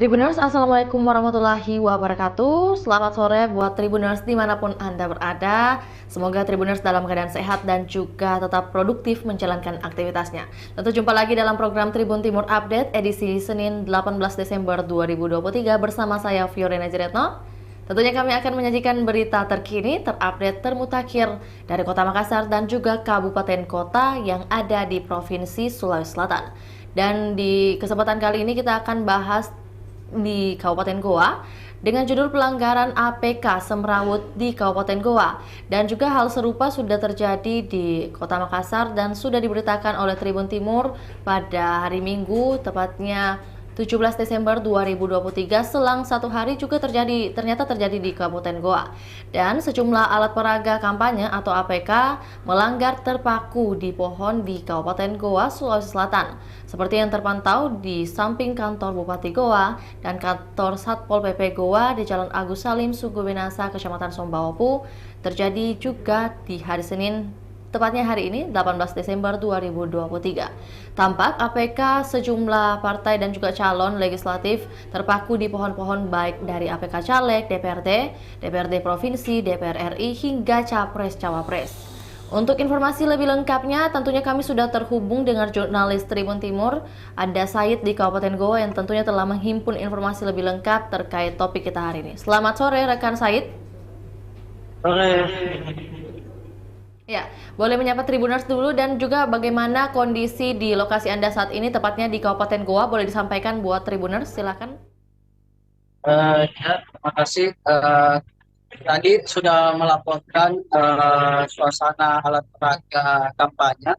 Tribuners, Assalamualaikum warahmatullahi wabarakatuh. Selamat sore buat Tribuners dimanapun Anda berada. Semoga Tribuners dalam keadaan sehat dan juga tetap produktif menjalankan aktivitasnya. Tentu jumpa lagi dalam program Tribun Timur Update edisi Senin 18 Desember 2023 bersama saya Fiorena Jeretno. Tentunya kami akan menyajikan berita terkini, terupdate, termutakhir dari Kota Makassar dan juga kabupaten kota yang ada di Provinsi Sulawesi Selatan. Dan di kesempatan kali ini kita akan bahas di Kabupaten Goa dengan judul pelanggaran APK semrawut di Kabupaten Goa, dan juga hal serupa sudah terjadi di Kota Makassar dan sudah diberitakan oleh Tribun Timur pada hari Minggu, tepatnya 17 Desember 2023, selang satu hari juga ternyata terjadi di Kabupaten Goa. Dan sejumlah alat peraga kampanye atau APK melanggar terpaku di pohon di Kabupaten Goa, Sulawesi Selatan. Seperti yang terpantau di samping kantor Bupati Goa dan kantor Satpol PP Goa di Jalan Agus Salim, Sugubinasa, Kecamatan Sombawapu, terjadi juga di hari Senin, tepatnya hari ini 18 Desember 2023. Tampak APK sejumlah partai dan juga calon legislatif terpaku di pohon-pohon baik dari APK Caleg, DPRD, DPRD Provinsi, DPR RI hingga Capres-Cawapres. Untuk informasi lebih lengkapnya, tentunya kami sudah terhubung dengan jurnalis Tribun Timur, ada Said di Kabupaten Goa yang tentunya telah menghimpun informasi lebih lengkap terkait topik kita hari ini. Selamat sore rekan Said. Sore. Ya, boleh menyapa Tribuners dulu dan juga bagaimana kondisi di lokasi Anda saat ini, tepatnya di Kabupaten Goa, boleh disampaikan buat Tribuners, silakan. Ya, terima kasih. Tadi sudah melaporkan suasana alat peraga kampanye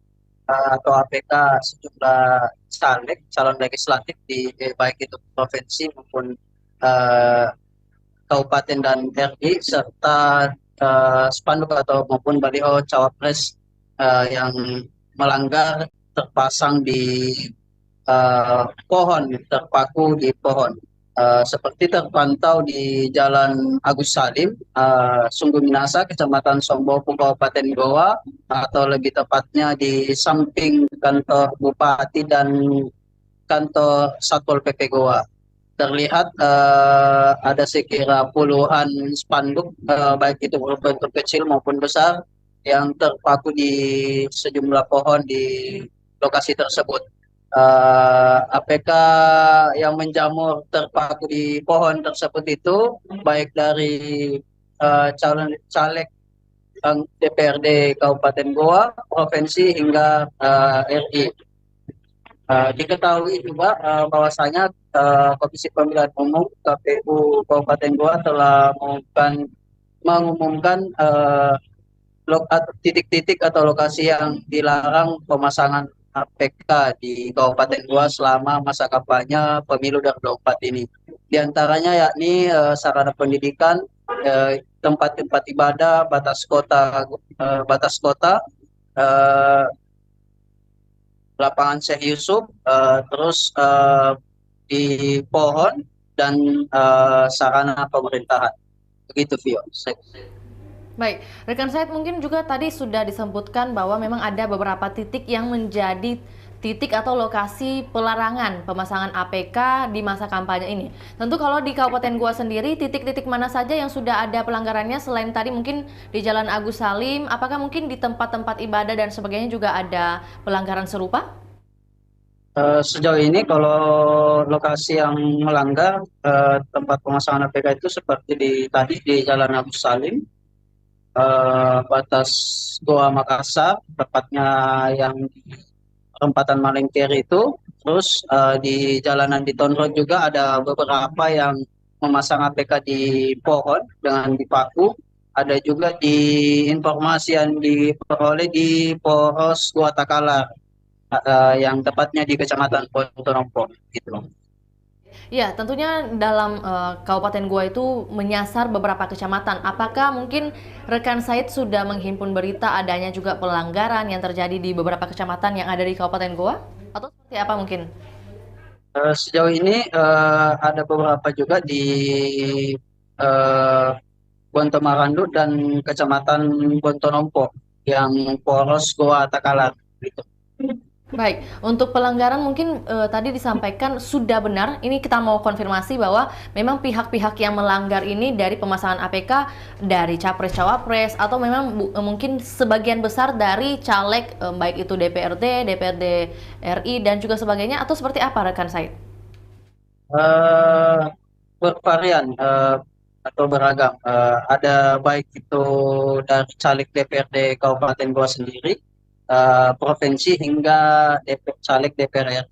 atau APK sejumlah caleg, calon legislatif di baik itu provinsi maupun eh, kabupaten dan RI, serta spanduk atau maupun baliho cawapres yang melanggar terpasang di pohon, terpaku di pohon. Seperti terpantau di Jalan Agus Salim, Sungguh Minasa, Kecamatan Sombopu, Kabupaten Goa, atau lebih tepatnya di samping kantor Bupati dan kantor Satpol PP Goa. Terlihat ada sekira puluhan spanduk, baik itu berbentuk kecil maupun besar, yang terpaku di sejumlah pohon di lokasi tersebut. APK yang menjamur terpaku di pohon tersebut itu baik dari calon caleg DPRD Kabupaten Goa, provinsi hingga RI. Diketahui juga bahwasanya Komisi Pemilihan Umum KPU Kabupaten Goa telah mengumumkan titik-titik atau lokasi yang dilarang pemasangan APK di Kabupaten Goa selama masa kampanye pemilu 2024 ini. Di antaranya yakni sarana pendidikan, tempat-tempat ibadah, batas kota, eh, lapangan Syekh Yusuf, terus di pohon dan sarana pemerintahan. Begitu, Vio. Baik, rekan Said, mungkin juga tadi sudah disebutkan bahwa memang ada beberapa titik yang menjadi titik atau lokasi pelarangan pemasangan APK di masa kampanye ini. Tentu kalau di Kabupaten Goa sendiri, titik-titik mana saja yang sudah ada pelanggarannya selain tadi mungkin di Jalan Agus Salim, apakah mungkin di tempat-tempat ibadah dan sebagainya juga ada pelanggaran serupa? Sejauh ini kalau lokasi yang melanggar tempat pemasangan APK itu seperti tadi di Jalan Agus Salim, batas Goa Makassar, tepatnya yang di perempatan Malengkeri itu. Terus di jalanan di Town Road juga ada beberapa yang memasang APK di pohon dengan dipaku. Ada juga di informasi yang diperoleh di Poros Gua Takala, yang tepatnya di Kecamatan Ponorogo gitu. Ya, tentunya dalam Kabupaten Goa itu menyasar beberapa kecamatan. Apakah mungkin rekan Said sudah menghimpun berita adanya juga pelanggaran yang terjadi di beberapa kecamatan yang ada di Kabupaten Goa? Atau seperti apa mungkin? Sejauh ini ada beberapa juga di uh, Bonto Marandu dan Kecamatan Bontonompo yang poros Goa Takalar gitu. Baik, untuk pelanggaran mungkin tadi disampaikan sudah benar. Ini kita mau konfirmasi bahwa memang pihak-pihak yang melanggar ini dari pemasangan APK dari capres-cawapres atau memang mungkin sebagian besar dari caleg baik itu DPRD, DPRD RI dan juga sebagainya atau seperti apa rekan Said? Eh, Bervarian atau beragam. Ada baik itu dari caleg DPRD Kabupaten Goa sendiri, provinsi hingga caleg DPR RI.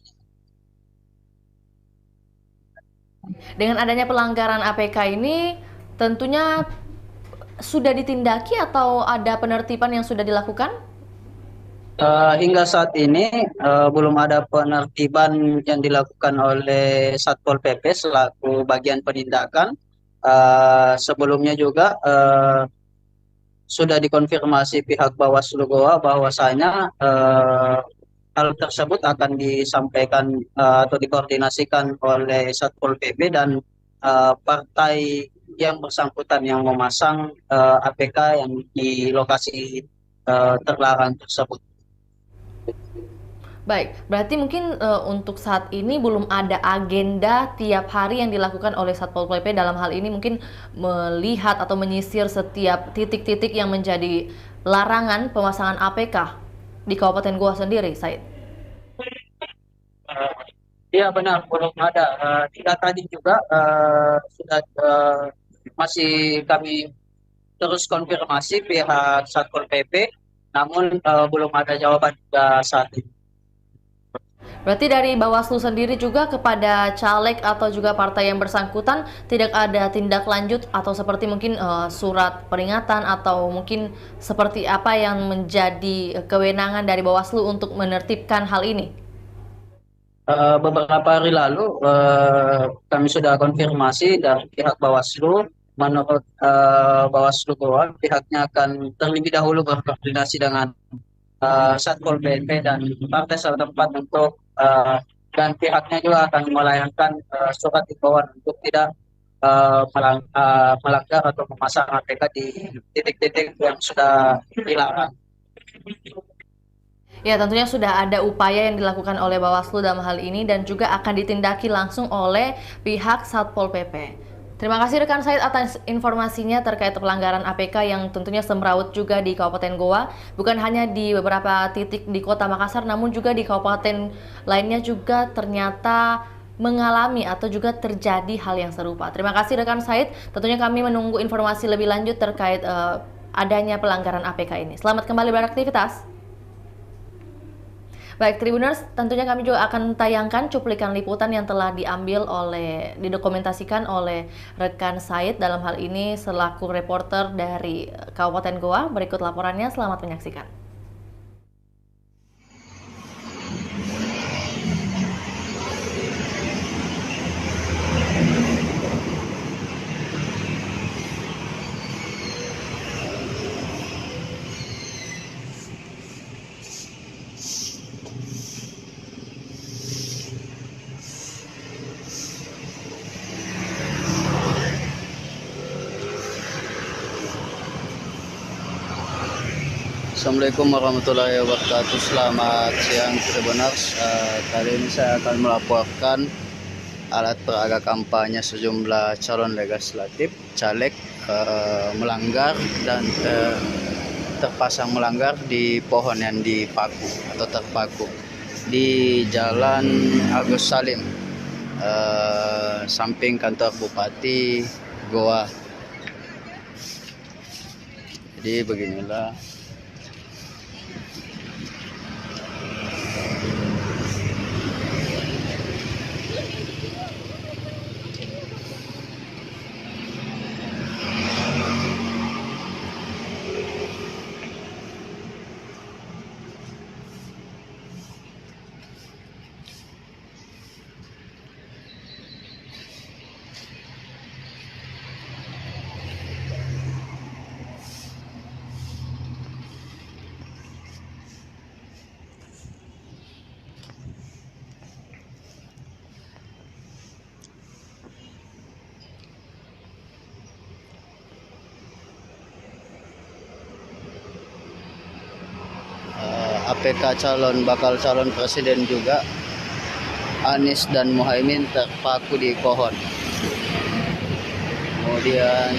Dengan adanya pelanggaran APK ini tentunya sudah ditindaki atau ada penertiban yang sudah dilakukan? Hingga saat ini belum ada penertiban yang dilakukan oleh Satpol PP selaku bagian penindakan. Sebelumnya juga sudah dikonfirmasi pihak Bawaslu Goa bahwasanya hal tersebut akan disampaikan atau dikoordinasikan oleh Satpol PP dan partai yang bersangkutan yang memasang APK yang di lokasi terlarang tersebut. Baik, berarti mungkin untuk saat ini belum ada agenda tiap hari yang dilakukan oleh Satpol PP dalam hal ini mungkin melihat atau menyisir setiap titik-titik yang menjadi larangan pemasangan APK di Kabupaten Goa sendiri, Said. Eh, Iya benar, belum ada. Tidak tadi juga sudah masih kami terus konfirmasi pihak Satpol PP, namun belum ada jawaban juga saat ini. Berarti dari Bawaslu sendiri juga kepada caleg atau juga partai yang bersangkutan tidak ada tindak lanjut atau seperti mungkin surat peringatan atau mungkin seperti apa yang menjadi kewenangan dari Bawaslu untuk menertibkan hal ini? Beberapa hari lalu kami sudah konfirmasi dari pihak Bawaslu. Menurut Bawaslu Goa, pihaknya akan terlebih dahulu berkoordinasi dengan Satpol PP dan partai setempat untuk dan pihaknya juga akan melayangkan surat himbauan untuk tidak melanggar atau memasang APK di titik-titik yang sudah dilarang. Ya, tentunya sudah ada upaya yang dilakukan oleh Bawaslu dalam hal ini dan juga akan ditindaki langsung oleh pihak Satpol PP. Terima kasih rekan Said atas informasinya terkait pelanggaran APK yang tentunya semrawut juga di Kabupaten Goa. Bukan hanya di beberapa titik di Kota Makassar, namun juga di kabupaten lainnya juga ternyata mengalami atau juga terjadi hal yang serupa. Terima kasih rekan Said. Tentunya kami menunggu informasi lebih lanjut terkait adanya pelanggaran APK ini. Selamat kembali beraktivitas. Baik, Tribuners, tentunya kami juga akan tayangkan cuplikan liputan yang telah didokumentasikan oleh rekan Said dalam hal ini selaku reporter dari Kabupaten Goa. Berikut laporannya, selamat menyaksikan. Assalamualaikum warahmatullahi wabarakatuh. Selamat siang Tribuners. Kali ini saya akan melaporkan alat peraga kampanye sejumlah calon legislatif caleg melanggar dan terpasang melanggar di pohon yang dipaku atau terpaku di Jalan Agus Salim, samping kantor Bupati Goa. Jadi beginilah. APK bakal calon presiden juga, Anies dan Muhaimin terpaku di pohon. Kemudian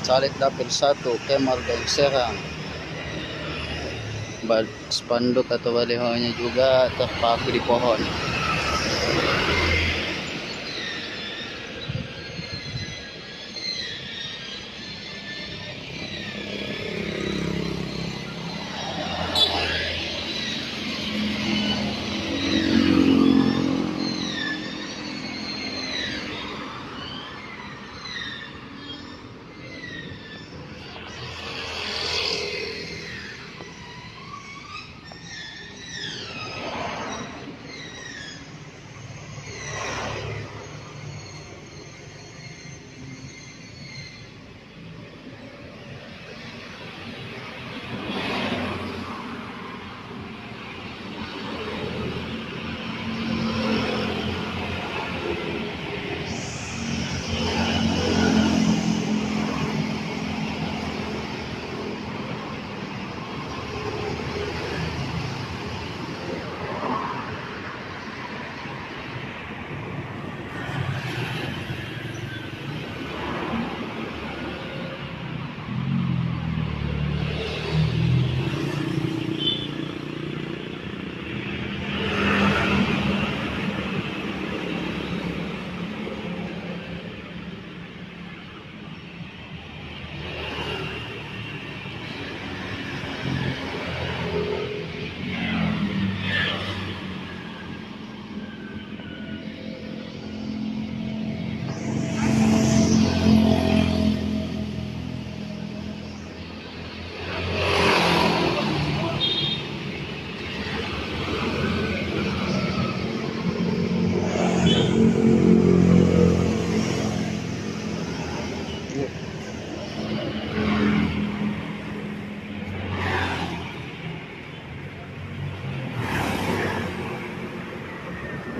Caleg Dapil 1 Kemal Gayu Serang, spanduk atau balihonya juga terpaku di pohon.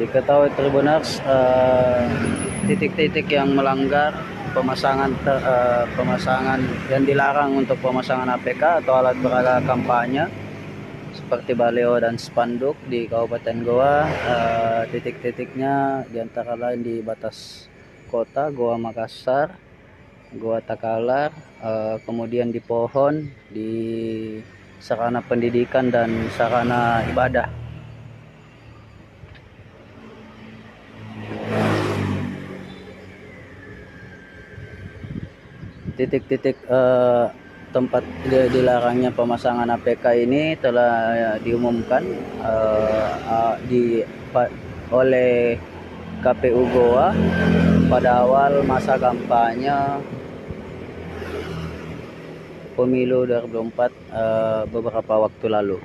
Diketahui Tribuners, titik-titik yang melanggar pemasangan yang dilarang untuk pemasangan APK atau alat peraga kampanye seperti baliho dan spanduk di Kabupaten Goa, titik-titiknya diantara lain di batas kota Goa Makassar, Goa Takalar, kemudian di pohon, di sarana pendidikan dan sarana ibadah. Titik-titik tempat dilarangnya pemasangan APK ini telah diumumkan oleh KPU Goa pada awal masa kampanye pemilu 2024 beberapa waktu lalu.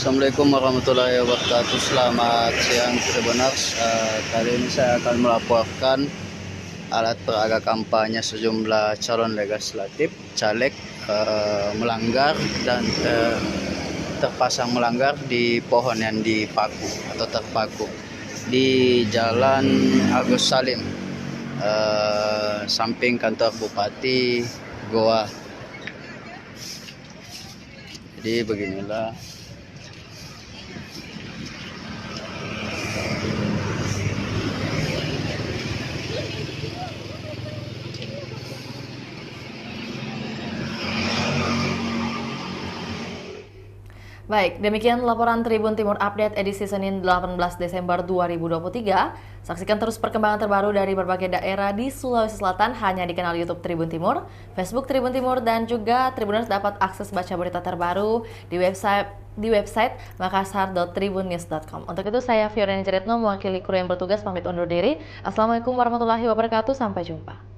Assalamualaikum warahmatullahi wabarakatuh. Selamat siang Tribuners. Kali ini saya akan melaporkan alat peraga kampanye sejumlah calon legislatif caleg melanggar dan terpasang melanggar di pohon yang dipaku atau terpaku di Jalan Agus Salim, samping kantor Bupati Goa. Jadi beginilah. Baik, demikian laporan Tribun Timur Update edisi Senin 18 Desember 2023. Saksikan terus perkembangan terbaru dari berbagai daerah di Sulawesi Selatan hanya di kanal YouTube Tribun Timur, Facebook Tribun Timur, dan juga Tribuners dapat akses baca berita terbaru di website makassar.tribunnews.com. Untuk itu saya Fiorani Ceritno mewakili kru yang bertugas pamit undur diri. Assalamualaikum warahmatullahi wabarakatuh. Sampai jumpa.